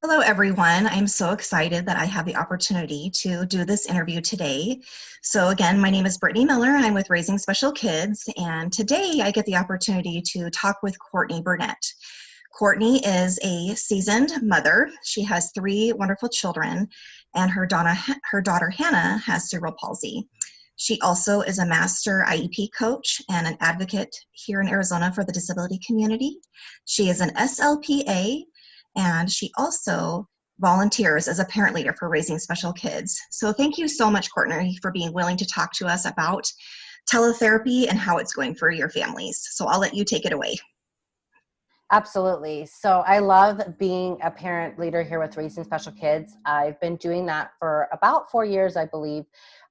Hello, everyone. I'm so excited that I have the opportunity to do this interview today. So again, my name is Brittany Miller, and I'm with Raising Special Kids. And today I get the opportunity to talk with Courtney Burnett. Courtney is a seasoned mother. She has three wonderful children, and her daughter Hannah has cerebral palsy. She also is a master IEP coach and an advocate here in Arizona for the disability community. She is an SLPA, and she also volunteers as a parent leader for Raising Special Kids. So thank you so much, Courtney, for being willing to talk to us about teletherapy and how it's going for your families. So I'll let you take it away. Absolutely. So I love being a parent leader here with Raising Special Kids. I've been doing that for about 4 years, I believe.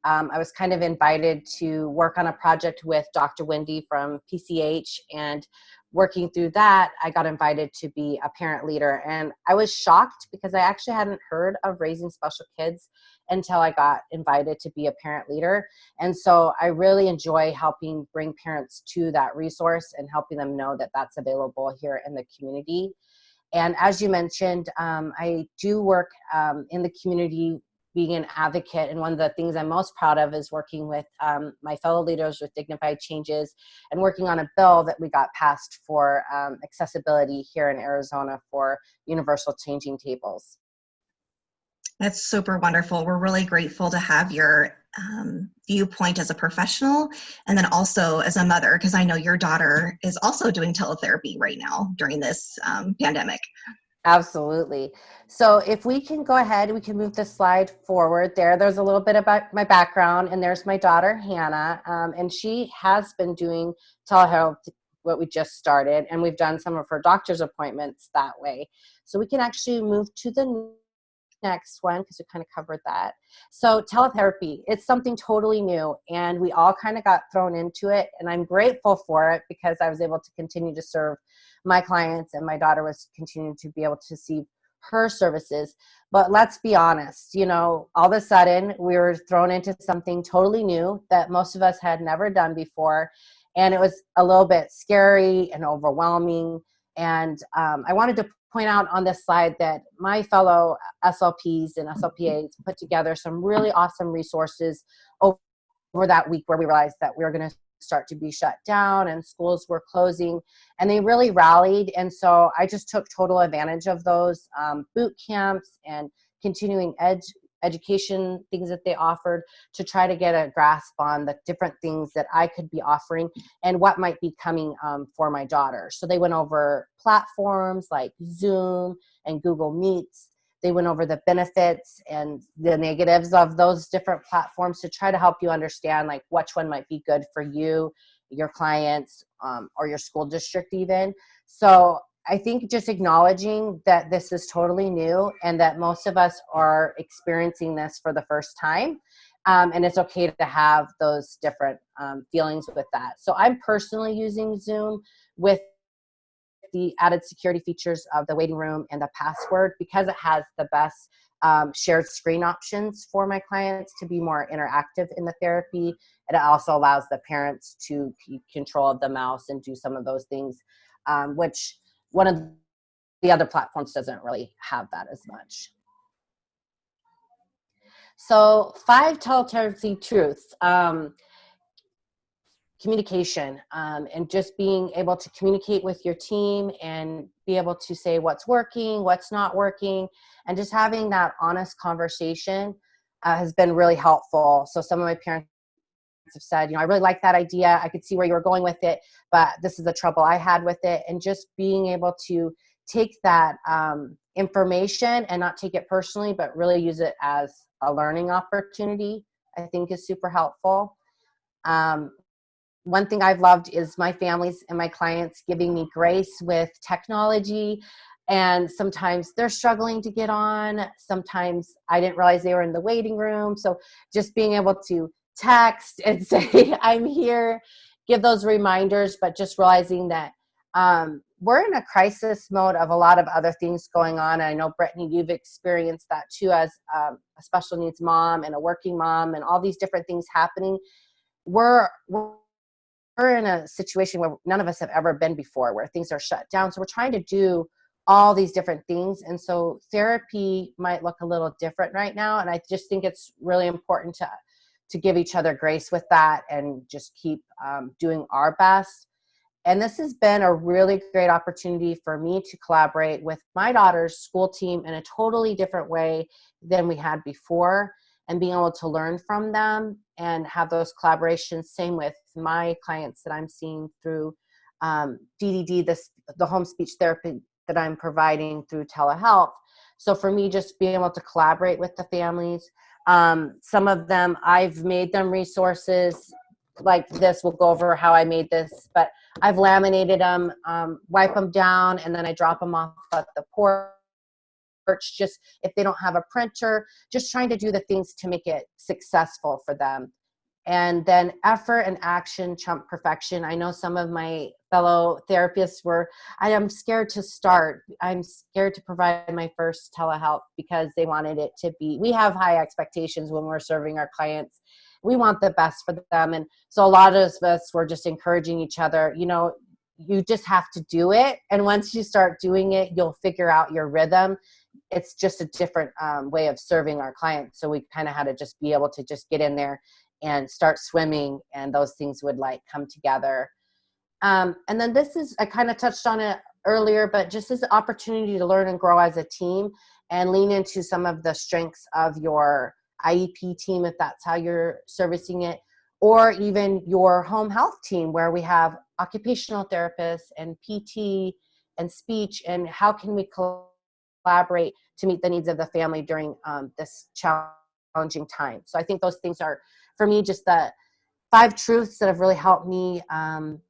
I was kind of invited to work on a project with Dr. Wendy from PCH, and working through that, I got invited to be a parent leader. And I was shocked because I actually hadn't heard of Raising Special Kids until I got invited to be a parent leader. And so I really enjoy helping bring parents to that resource and helping them know that that's available here in the community. And as you mentioned, I do work in the community being an advocate. And one of the things I'm most proud of is working with my fellow leaders with Dignified Changes and working on a bill that we got passed for accessibility here in Arizona for universal changing tables. That's super wonderful. We're really grateful to have your viewpoint as a professional and then also as a mother, because I know your daughter is also doing teletherapy right now during this pandemic. Absolutely. So if we can go ahead, we can move the slide forward there. There's a little bit about my background, and there's my daughter, Hannah, and she has been doing telehealth, what we just started, and we've done some of her doctor's appointments that way. So we can actually move to the next one because we kind of covered that. So teletherapy, it's something totally new, and we all kind of got thrown into it, and I'm grateful for it because I was able to continue to serve my clients, and my daughter was continuing to be able to see her services. But let's be honest, all of a sudden we were thrown into something totally new that most of us had never done before, and it was a little bit scary and overwhelming. And I wanted to point out on this slide that my fellow SLPs and SLPAs put together some really awesome resources over that week where we realized that we were going to start to be shut down and schools were closing, and they really rallied. And so I just took total advantage of those boot camps and continuing education things that they offered to try to get a grasp on the different things that I could be offering and what might be coming for my daughter. So they went over platforms like Zoom and Google Meets. They went over the benefits and the negatives of those different platforms to try to help you understand like which one might be good for you, your clients, or your school district even. So I think just acknowledging that this is totally new and that most of us are experiencing this for the first time. And it's okay to have those different feelings with that. So I'm personally using Zoom with the added security features of the waiting room and the password because it has the best shared screen options for my clients to be more interactive in the therapy. And it also allows the parents to keep control of the mouse and do some of those things, which one of the other platforms doesn't really have that as much. So 5 teletherapy truths. Communication and just being able to communicate with your team and be able to say what's working, what's not working, and just having that honest conversation has been really helpful. So some of my parents have said, I really like that idea. I could see where you were going with it, but this is the trouble I had with it. And just being able to take that information and not take it personally, but really use it as a learning opportunity, I think is super helpful. One thing I've loved is my families and my clients giving me grace with technology. And sometimes they're struggling to get on. Sometimes I didn't realize they were in the waiting room. So just being able to text and say, I'm here, give those reminders, but just realizing that we're in a crisis mode of a lot of other things going on. And I know, Brittany, you've experienced that too as a special needs mom and a working mom and all these different things happening. We're in a situation where none of us have ever been before, where things are shut down. So we're trying to do all these different things. And so therapy might look a little different right now. And I just think it's really important to give each other grace with that and just keep doing our best. And this has been a really great opportunity for me to collaborate with my daughter's school team in a totally different way than we had before, and being able to learn from them and have those collaborations. Same with my clients that I'm seeing through DDD, the home speech therapy that I'm providing through telehealth. So for me, just being able to collaborate with the families. Some of them, I've made them resources like this. We'll go over how I made this, but I've laminated them, wipe them down, and then I drop them off at the porch, just if they don't have a printer, just trying to do the things to make it successful for them. And then effort and action trump perfection. I know some of my fellow therapists I am scared to start. I'm scared to provide my first telehealth because they wanted it to be, we have high expectations when we're serving our clients. We want the best for them. And so a lot of us were just encouraging each other, you just have to do it. And once you start doing it, you'll figure out your rhythm. It's just a different way of serving our clients. So we kind of had to just be able to just get in there and start swimming, and those things would come together. And then I kind of touched on it earlier, but just as an opportunity to learn and grow as a team and lean into some of the strengths of your IEP team, if that's how you're servicing it, or even your home health team where we have occupational therapists and PT and speech, and how can we collaborate to meet the needs of the family during this challenging time. So I think those things are, for me, just the 5 truths that have really helped me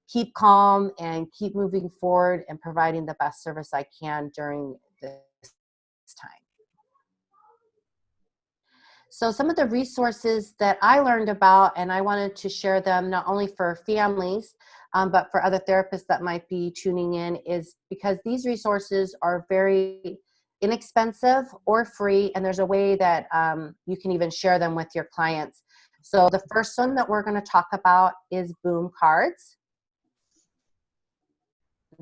keep calm and keep moving forward and providing the best service I can during this time. So some of the resources that I learned about, and I wanted to share them not only for families, but for other therapists that might be tuning in, is because these resources are very inexpensive or free, and there's a way that you can even share them with your clients. So the first one that we're going to talk about is Boom Cards.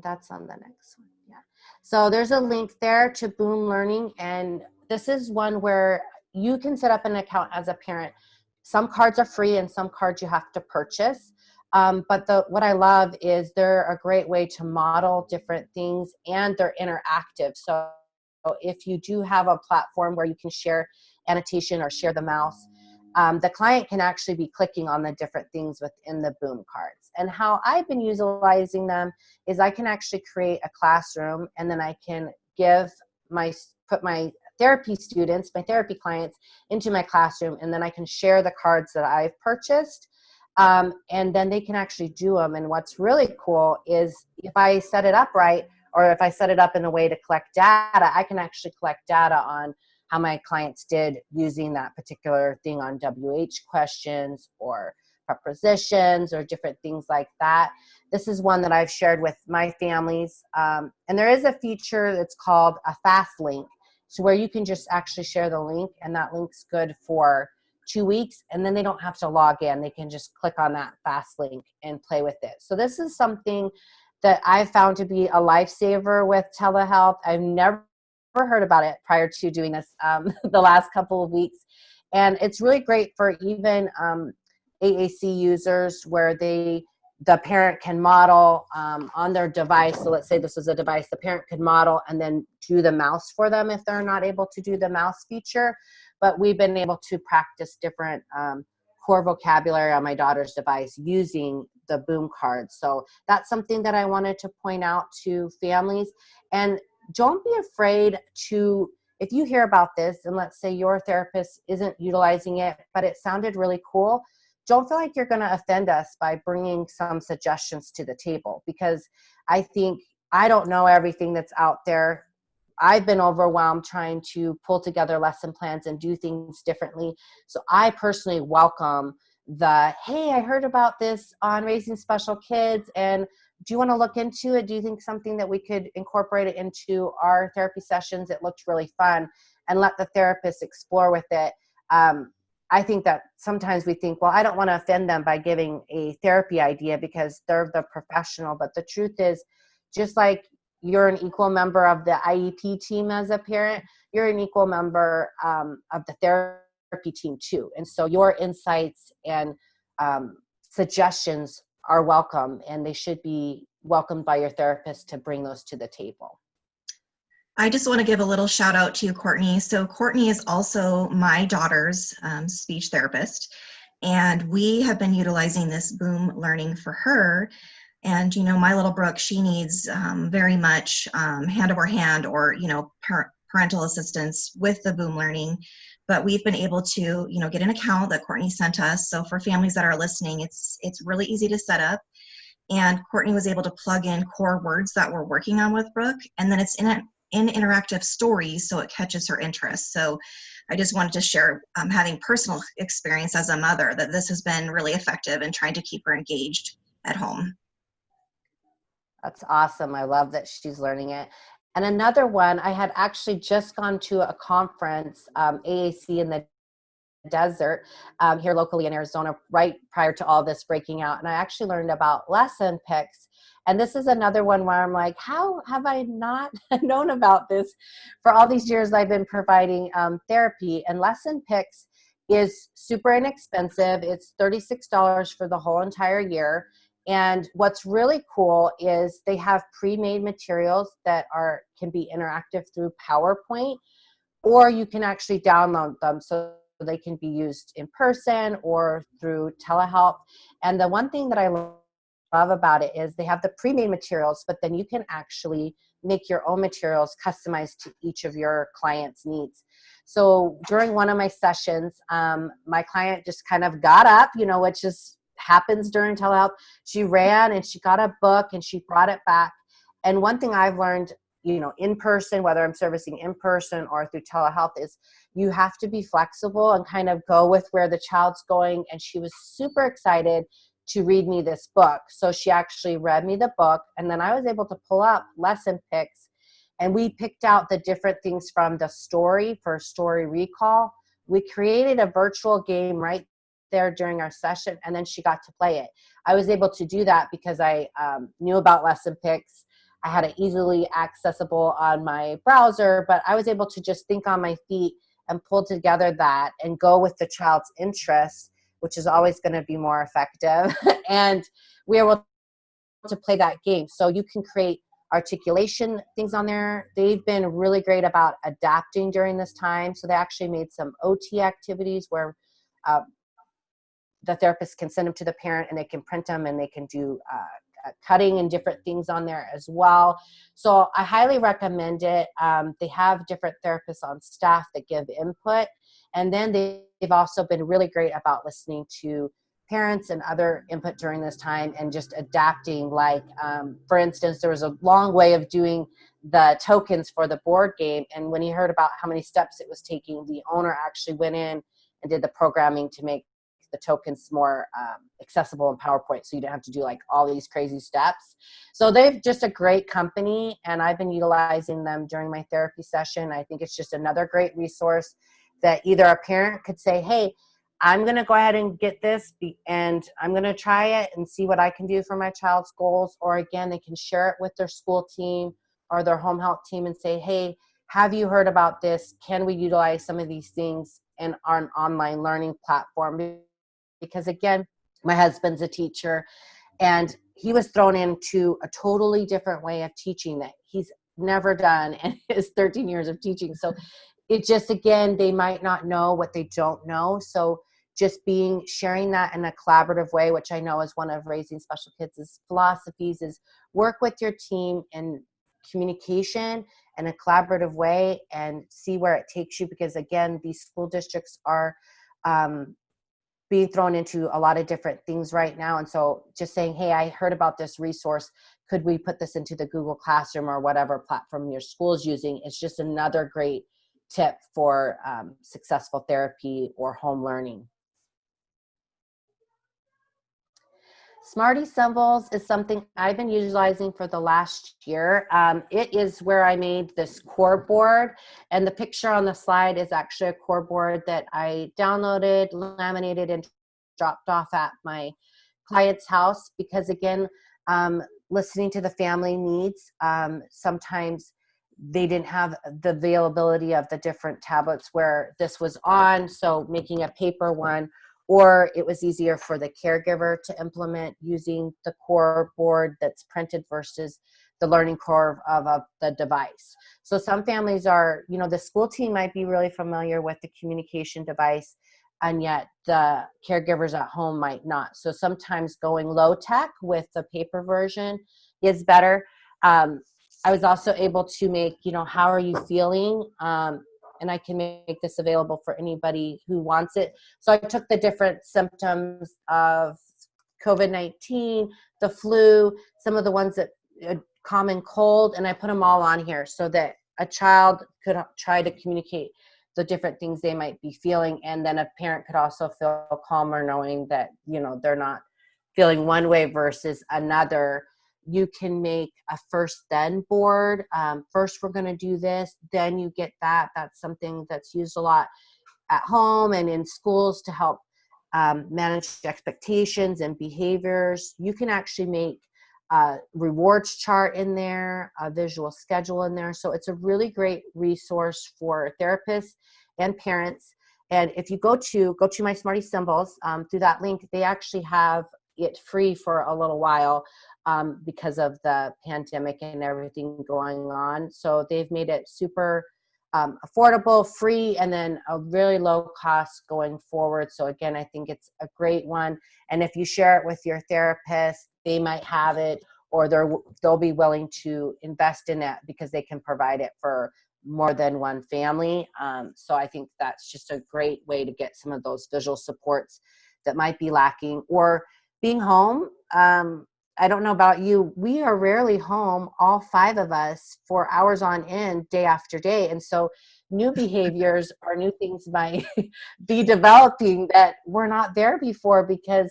That's on the next one. Yeah. So there's a link there to Boom Learning, and this is one where you can set up an account as a parent. Some cards are free and some cards you have to purchase. But what I love is they're a great way to model different things, and they're interactive. So if you do have a platform where you can share annotation or share the mouse, the client can actually be clicking on the different things within the Boom cards. And how I've been utilizing them is I can actually create a classroom, and then I can put my therapy students, my therapy clients into my classroom, and then I can share the cards that I've purchased, and then they can actually do them. And what's really cool is if I set it up right, or if I set it up in a way to collect data, I can actually collect data on how my clients did using that particular thing on WH questions or prepositions or different things like that. This is one that I've shared with my families. And there is a feature that's called a fast link, so where you can just actually share the link, and that link's good for 2 weeks, and then they don't have to log in. They can just click on that fast link and play with it. So this is something that I found to be a lifesaver with telehealth. I've never heard about it prior to doing this the last couple of weeks. And it's really great for even AAC users where the parent can model on their device. So let's say this is a device, the parent could model and then do the mouse for them if they're not able to do the mouse feature. But we've been able to practice different core vocabulary on my daughter's device using the Boom cards. So that's something that I wanted to point out to families. And don't be afraid to, if you hear about this and let's say your therapist isn't utilizing it, but it sounded really cool, don't feel like you're going to offend us by bringing some suggestions to the table, because I think I don't know everything that's out there. I've been overwhelmed trying to pull together lesson plans and do things differently. So I personally welcome hey, I heard about this on Raising Special Kids, and do you want to look into it? Do you think something that we could incorporate it into our therapy sessions? It looked really fun, and let the therapist explore with it. I think that sometimes we think, well, I don't want to offend them by giving a therapy idea because they're the professional. But the truth is, just like you're an equal member of the IEP team as a parent, you're an equal member of the therapy team too. And so your insights and suggestions are welcome, and they should be welcomed by your therapist to bring those to the table. I just want to give a little shout out to Courtney. So Courtney is also my daughter's speech therapist, and we have been utilizing this Boom Learning for her. And, you know, my little Brooke, she needs very much hand over hand or, you know, parental assistance with the Boom Learning. But we've been able to, you know, get an account that Courtney sent us. So for families that are listening, it's really easy to set up. And Courtney was able to plug in core words that we're working on with Brooke, and then it's in interactive stories, so it catches her interest. So I just wanted to share, having personal experience as a mother, that this has been really effective in trying to keep her engaged at home. That's awesome. I love that she's learning it. And another one, I had actually just gone to a conference, AAC in the desert here locally in Arizona, right prior to all this breaking out. And I actually learned about essonpix. And this is another one where I'm like, how have I not known about this for all these years I've been providing therapy? And essonpix is super inexpensive. It's $36 for the whole entire year. And what's really cool is they have pre-made materials that can be interactive through PowerPoint, or you can actually download them so they can be used in person or through telehealth. And the one thing that I love about it is they have the pre-made materials, but then you can actually make your own materials customized to each of your clients' needs. So during one of my sessions, my client just kind of got up, you know, which just happens during telehealth. She ran and she got a book and she brought it back. And one thing I've learned, you know, in person, whether I'm servicing in person or through telehealth, is you have to be flexible and kind of go with where the child's going. And she was super excited to read me this book. So she actually read me the book, and then I was able to pull up essonpix, and we picked out the different things from the story for story recall. We created a virtual game right there during our session, and then she got to play it. I was able to do that because I knew about essonpix. I had it easily accessible on my browser, but I was able to just think on my feet and pull together that and go with the child's interests, which is always going to be more effective. And we were able to play that game. So you can create articulation things on there. They've been really great about adapting during this time. So they actually made some OT activities where the therapist can send them to the parent and they can print them and they can do cutting and different things on there as well. So I highly recommend it. They have different therapists on staff that give input. And then they've also been really great about listening to parents and other input during this time and just adapting. Like, for instance, there was a long way of doing the tokens for the board game. And when he heard about how many steps it was taking, the owner actually went in and did the programming to make the tokens more accessible in PowerPoint, so you don't have to do like all these crazy steps. So they've just a great company, and I've been utilizing them during my therapy session. I think it's just another great resource that either a parent could say, hey, I'm going to go ahead and get this and I'm going to try it and see what I can do for my child's goals. Or again, they can share it with their school team or their home health team and say, hey, have you heard about this? Can we utilize some of these things in our online learning platform? Because again, my husband's a teacher and he was thrown into a totally different way of teaching that he's never done in his 13 years of teaching. So it just, again, they might not know what they don't know. So just sharing that in a collaborative way, which I know is one of Raising Special Kids' philosophies, is work with your team in communication in a collaborative way and see where it takes you. Because again, these school districts are being thrown into a lot of different things right now. And so just saying, hey, I heard about this resource. Could we put this into the Google Classroom or whatever platform your school is using? It's just another great tip for successful therapy or home learning. Smarty symbols is something I've been utilizing for the last year. It is where I made this core board, and the picture on the slide is actually a core board that I downloaded, laminated, and dropped off at my client's house. Because again, listening to the family needs. Sometimes they didn't have the availability of the different tablets where this was on, so making a paper one, or it was easier for the caregiver to implement using the core board that's printed versus the learning curve of the device. So some families are, the school team might be really familiar with the communication device, and yet the caregivers at home might not. So sometimes going low tech with the paper version is better. I was also able to make, how are you feeling? And I can make this available for anybody who wants it. So I took the different symptoms of COVID-19, the flu, some of the ones that common cold, and I put them all on here so that a child could try to communicate the different things they might be feeling. And then a parent could also feel calmer knowing that, they're not feeling one way versus another. You can make a first then board. First, we're going to do this, then you get that. That's something that's used a lot at home and in schools to help manage expectations and behaviors. You can actually make a rewards chart in there, a visual schedule in there. So it's a really great resource for therapists and parents. And if you go to my Smarty Symbols, through that link, they actually have it free for a little while because of the pandemic and everything going on. So they've made it super affordable, free, and then a really low cost going forward. So again, I think it's a great one. And if you share it with your therapist, they might have it, or they'll be willing to invest in it because they can provide it for more than one family. So I think that's just a great way to get some of those visual supports that might be lacking. Or being home, I don't know about you, we are rarely home, all 5 of us, for hours on end, day after day. And so new behaviors or new things might be developing that were not there before because,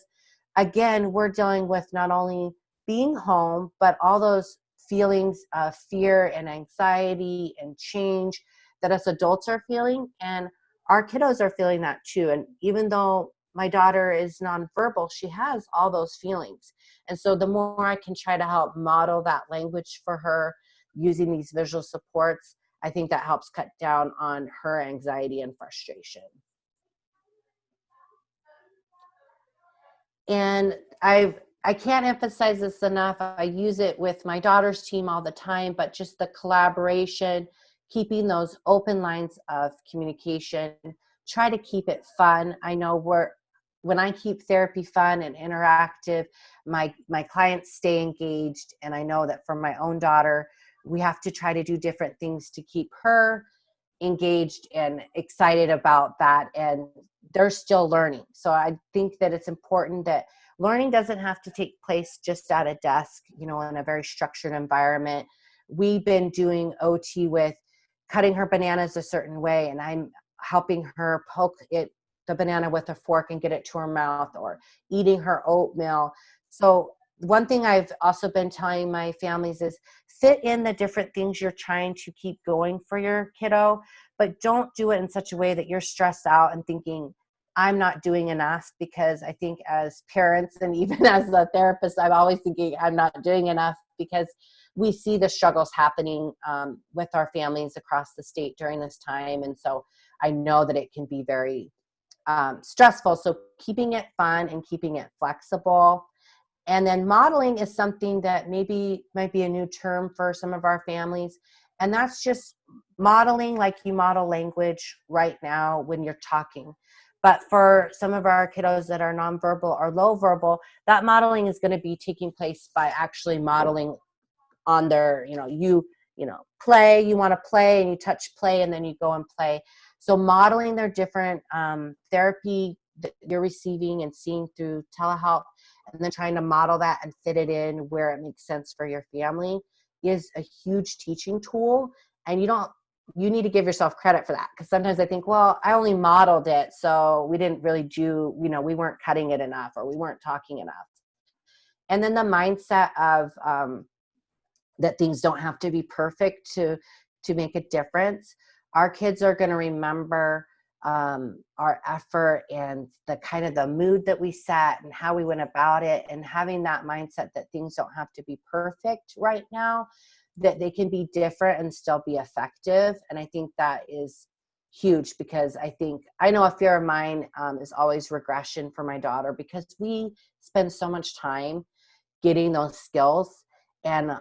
again, we're dealing with not only being home, but all those feelings of fear and anxiety and change that us adults are feeling. And our kiddos are feeling that too. And even though my daughter is nonverbal, she has all those feelings. And so the more I can try to help model that language for her using these visual supports, I think that helps cut down on her anxiety and frustration. And I can't emphasize this enough. I use it with my daughter's team all the time, but just the collaboration, keeping those open lines of communication, try to keep it fun. I know when I keep therapy fun and interactive, my clients stay engaged. And I know that for my own daughter, we have to try to do different things to keep her engaged and excited about that. And they're still learning. So I think that it's important that learning doesn't have to take place just at a desk, in a very structured environment. We've been doing OT with cutting her bananas a certain way, and I'm helping her poke the banana with a fork and get it to her mouth, or eating her oatmeal. So one thing I've also been telling my families is fit in the different things you're trying to keep going for your kiddo, but don't do it in such a way that you're stressed out and thinking, I'm not doing enough. Because I think as parents and even as a therapist, I'm always thinking I'm not doing enough because we see the struggles happening with our families across the state during this time. And so I know that it can be very stressful. So keeping it fun and keeping it flexible. And then modeling is something that maybe might be a new term for some of our families. And that's just modeling like you model language right now when you're talking. But for some of our kiddos that are nonverbal or low verbal, that modeling is going to be taking place by actually modeling on their, you play, you want to play, and you touch play, and then you go and play. So modeling their different therapy that you're receiving and seeing through telehealth, and then trying to model that and fit it in where it makes sense for your family is a huge teaching tool. And you need to give yourself credit for that. Because sometimes I think, well, I only modeled it, so we didn't really do, we weren't cutting it enough, or we weren't talking enough. And then the mindset of that things don't have to be perfect to make a difference. Our kids are going to remember our effort and the kind of the mood that we set and how we went about it, and having that mindset that things don't have to be perfect right now, that they can be different and still be effective. And I think that is huge, because I know a fear of mine is always regression for my daughter, because we spend so much time getting those skills. And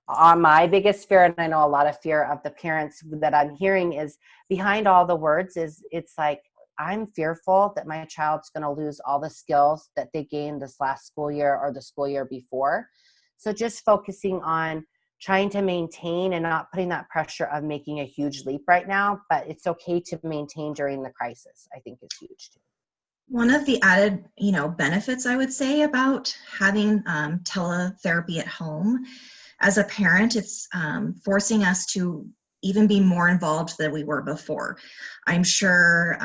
my biggest fear, and I know a lot of fear of the parents that I'm hearing, is behind all the words is, it's like, I'm fearful that my child's going to lose all the skills that they gained this last school year or the school year before. So just focusing on trying to maintain and not putting that pressure of making a huge leap right now, but it's okay to maintain during the crisis, I think is huge too. One of the added, benefits I would say about having teletherapy at home, as a parent, it's forcing us to even be more involved than we were before. I'm sure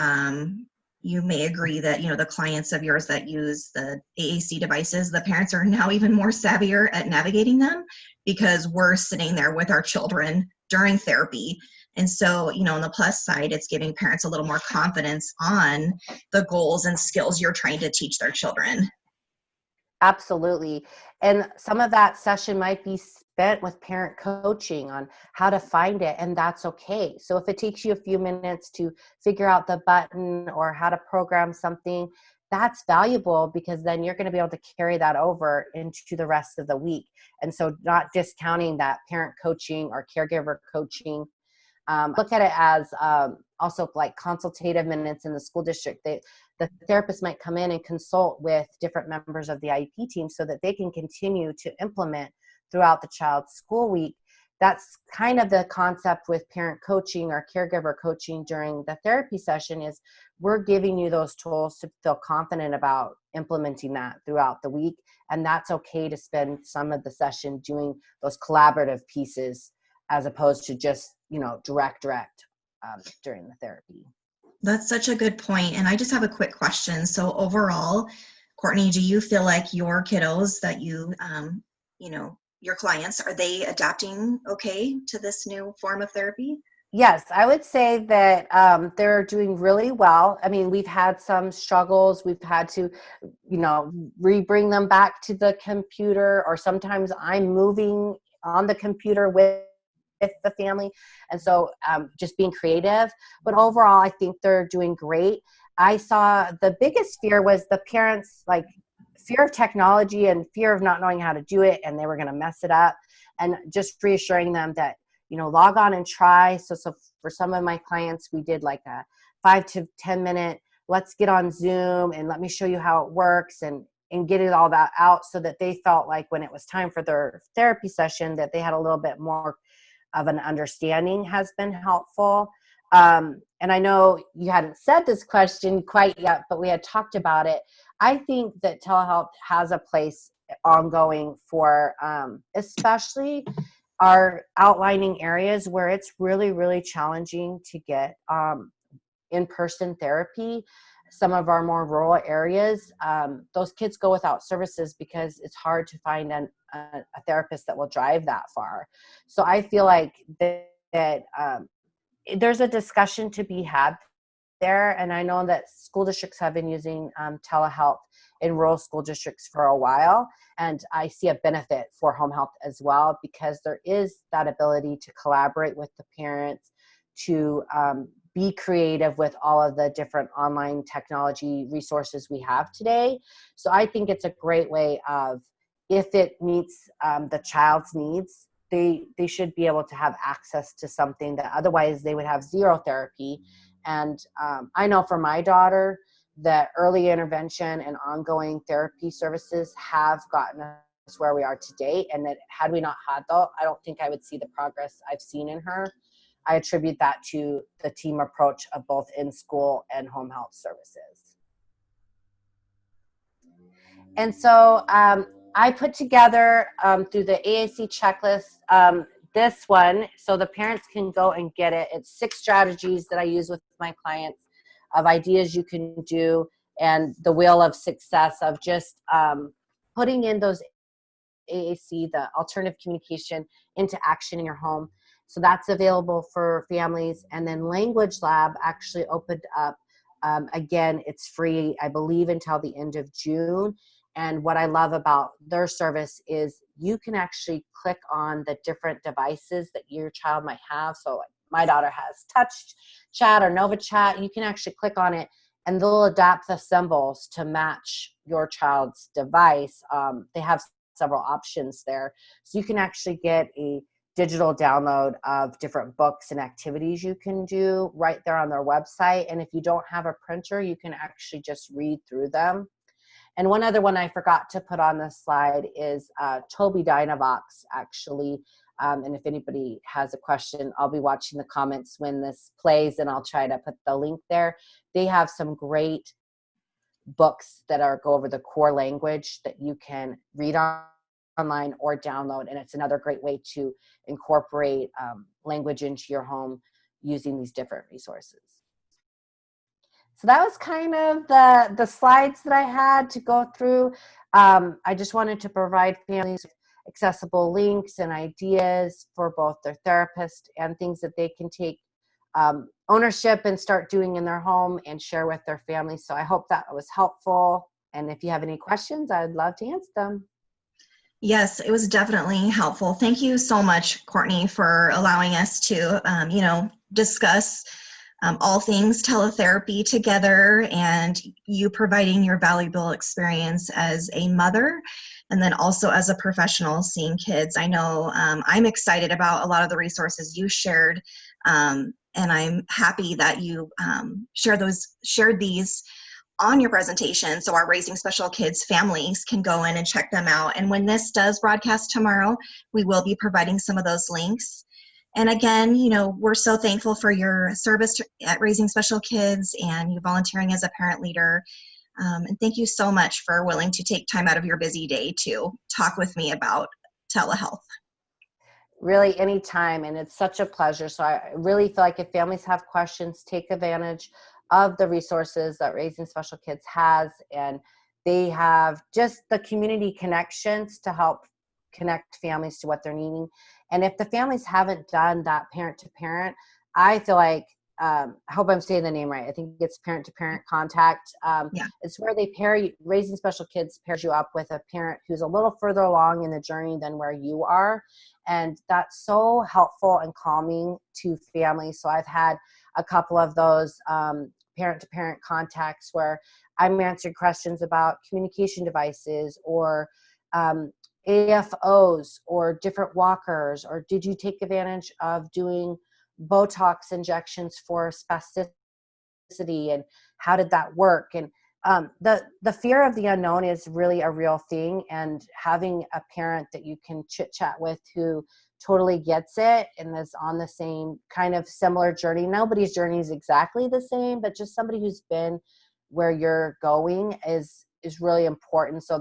you may agree that, the clients of yours that use the AAC devices, the parents are now even more savvier at navigating them, because we're sitting there with our children during therapy. And so, on the plus side, it's giving parents a little more confidence on the goals and skills you're trying to teach their children. Absolutely. And some of that session might be spent with parent coaching on how to find it, and that's okay. So if it takes you a few minutes to figure out the button or how to program something, that's valuable, because then you're going to be able to carry that over into the rest of the week. And so not discounting that parent coaching or caregiver coaching. Look at it as also like consultative minutes in the school district. The therapist might come in and consult with different members of the IEP team so that they can continue to implement throughout the child's school week. That's kind of the concept with parent coaching or caregiver coaching during the therapy session, is we're giving you those tools to feel confident about implementing that throughout the week. And that's okay to spend some of the session doing those collaborative pieces as opposed to just, direct during the therapy. That's such a good point. And I just have a quick question. So overall, Courtney, do you feel like your kiddos that your clients, are they adapting okay to this new form of therapy? Yes, I would say that they're doing really well. I mean, we've had some struggles. We've had to, re-bring them back to the computer, or sometimes I'm moving on the computer with the family. And so just being creative. But overall, I think they're doing great. I saw the biggest fear was the parents, like fear of technology and fear of not knowing how to do it, and they were going to mess it up. And just reassuring them that, log on and try. So for some of my clients, we did like a 5 to 10 minute, let's get on Zoom and let me show you how it works, and get it all that out, so that they felt like when it was time for their therapy session that they had a little bit more of an understanding has been helpful. And I know you hadn't said this question quite yet, but we had talked about it. I think that telehealth has a place ongoing for especially our outlining areas where it's really, really challenging to get in-person therapy. Some of our more rural areas, those kids go without services because it's hard to find a therapist that will drive that far. So I feel like that there's a discussion to be had there. And I know that school districts have been using telehealth in rural school districts for a while. And I see a benefit for home health as well, because there is that ability to collaborate with the parents, to be creative with all of the different online technology resources we have today. So I think it's a great way of, if it meets the child's needs, they should be able to have access to something that otherwise they would have zero therapy. And I know for my daughter that early intervention and ongoing therapy services have gotten us where we are today. And that had we not had that, I don't think I would see the progress I've seen in her. I attribute that to the team approach of both in-school and home health services. And so I put together through the AAC checklist this one, so the parents can go and get it. It's 6 strategies that I use with my clients of ideas you can do, and the wheel of success of just putting in those AAC, the alternative communication, into action in your home. So that's available for families. And then Language Lab actually opened up. Again, it's free, I believe, until the end of June. And what I love about their service is you can actually click on the different devices that your child might have. So like my daughter has Touch Chat or Nova Chat. You can actually click on it and they'll adapt the symbols to match your child's device. They have several options there. So you can actually get a digital download of different books and activities you can do right there on their website. And if you don't have a printer, you can actually just read through them. And one other one I forgot to put on this slide is Toby Dynavox, actually. And if anybody has a question, I'll be watching the comments when this plays and I'll try to put the link there. They have some great books that go over the core language that you can read online or download. And it's another great way to incorporate language into your home using these different resources. So that was kind of the slides that I had to go through. I just wanted to provide families with accessible links and ideas for both their therapist and things that they can take ownership and start doing in their home and share with their families. So I hope that was helpful. And if you have any questions, I'd love to answer them. Yes, it was definitely helpful. Thank you so much, Courtney, for allowing us to, discuss all things teletherapy together, and you providing your valuable experience as a mother and then also as a professional seeing kids. I know I'm excited about a lot of the resources you shared, and I'm happy that you shared these on your presentation so our Raising Special Kids families can go in and check them out. And when this does broadcast tomorrow, we will be providing some of those links. And again, we're so thankful for your service at Raising Special Kids and you volunteering as a parent leader. And thank you so much for willing to take time out of your busy day to talk with me about telehealth. Really, anytime, and it's such a pleasure. So I really feel like if families have questions, take advantage of the resources that Raising Special Kids has, and they have just the community connections to help connect families to what they're needing. And if the families haven't done that parent-to-parent, I feel like, I hope I'm saying the name right. I think it's parent-to-parent contact. Yeah. It's where they pair you, Raising Special Kids pairs you up with a parent who's a little further along in the journey than where you are. And that's so helpful and calming to families. So I've had a couple of those parent-to-parent contacts where I'm answering questions about communication devices or AFOs or different walkers, or did you take advantage of doing Botox injections for spasticity and how did that work? And the fear of the unknown is really a real thing, and having a parent that you can chit chat with who totally gets it and is on the same kind of similar journey. Nobody's journey is exactly the same, but just somebody who's been where you're going is really important. So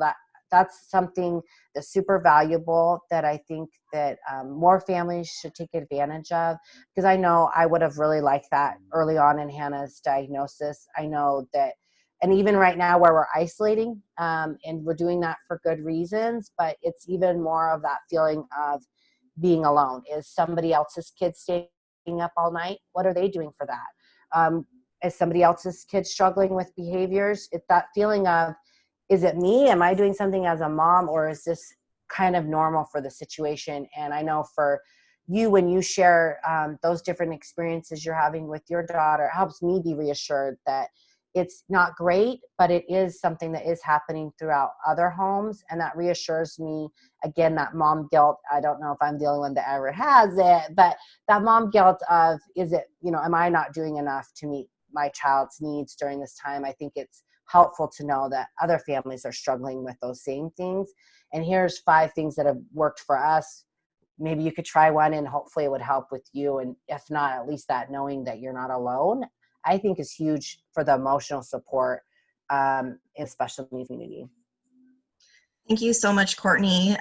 that's something that's super valuable that I think that more families should take advantage of, because I know I would have really liked that early on in Hannah's diagnosis. I know that, and even right now where we're isolating and we're doing that for good reasons, but it's even more of that feeling of being alone. Is somebody else's kid staying up all night? What are they doing for that? Is somebody else's kid struggling with behaviors? It's that feeling of, is it me? Am I doing something as a mom, or is this kind of normal for the situation? And I know for you, when you share those different experiences you're having with your daughter, it helps me be reassured that it's not great, but it is something that is happening throughout other homes. And that reassures me, again, that mom guilt. I don't know if I'm the only one that ever has it, but that mom guilt of, is it, am I not doing enough to meet my child's needs during this time? I think it's helpful to know that other families are struggling with those same things. And here's 5 things that have worked for us. Maybe you could try one and hopefully it would help with you. And if not, at least that knowing that you're not alone, I think is huge for the emotional support in special needs community. Thank you so much, Courtney.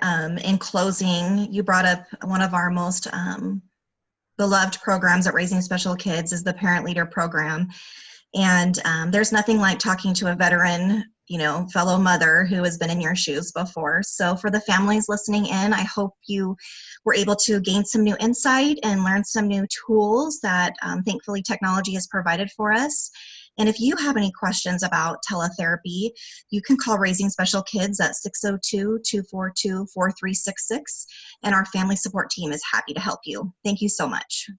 In closing, you brought up one of our most beloved programs at Raising Special Kids is the Parent Leader Program. And there's nothing like talking to a veteran fellow mother who has been in your shoes before. So for the families listening in, I hope you were able to gain some new insight and learn some new tools that thankfully technology has provided for us. And if you have any questions about teletherapy, you can call Raising Special Kids at 602-242-4366, and our family support team is happy to help you. Thank you so much.